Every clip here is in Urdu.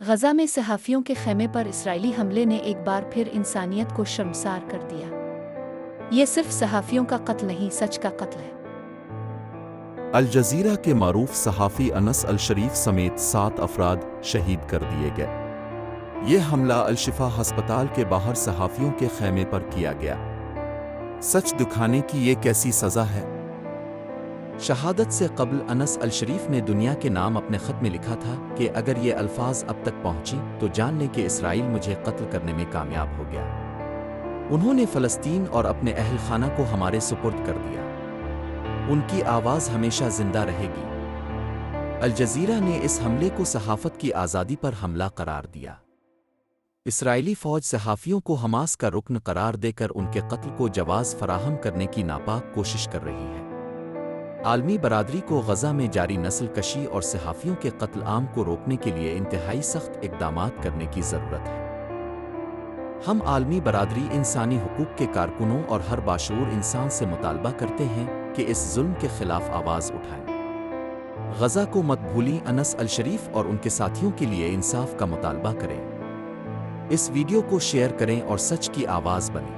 غزہ میں صحافیوں کے خیمے پر اسرائیلی حملے نے ایک بار پھر انسانیت کو شرمسار کر دیا۔ یہ صرف صحافیوں کا قتل نہیں، سچ کا قتل ہے۔ الجزیرہ کے معروف صحافی انس الشریف سمیت 7 افراد شہید کر دیے گئے۔ یہ حملہ الشفا ہسپتال کے باہر صحافیوں کے خیمے پر کیا گیا۔ سچ دکھانے کی یہ کیسی سزا ہے؟ شہادت سے قبل انس الشریف نے دنیا کے نام اپنے خط میں لکھا تھا کہ اگر یہ الفاظ اب تک پہنچی تو جان لیں کہ اسرائیل مجھے قتل کرنے میں کامیاب ہو گیا۔ انہوں نے فلسطین اور اپنے اہل خانہ کو ہمارے سپرد کر دیا۔ ان کی آواز ہمیشہ زندہ رہے گی۔ الجزیرہ نے اس حملے کو صحافت کی آزادی پر حملہ قرار دیا۔ اسرائیلی فوج صحافیوں کو حماس کا رکن قرار دے کر ان کے قتل کو جواز فراہم کرنے کی ناپاک کوشش کر رہی ہے۔ عالمی برادری کو غزہ میں جاری نسل کشی اور صحافیوں کے قتل عام کو روکنے کے لیے انتہائی سخت اقدامات کرنے کی ضرورت ہے۔ ہم عالمی برادری، انسانی حقوق کے کارکنوں اور ہر باشعور انسان سے مطالبہ کرتے ہیں کہ اس ظلم کے خلاف آواز اٹھائیں۔ غزہ کو مت بھولیں، انس الشریف اور ان کے ساتھیوں کے لیے انصاف کا مطالبہ کریں۔ اس ویڈیو کو شیئر کریں اور سچ کی آواز بنیں۔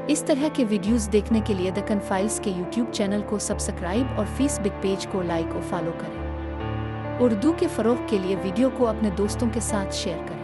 اس طرح کے ویڈیوز دیکھنے کے لیے دکن فائلز کے یوٹیوب چینل کو سبسکرائب اور فیس بک پیج کو لائک اور فالو کریں۔ اردو کے فروغ کے لیے ویڈیو کو اپنے دوستوں کے ساتھ شیئر کریں۔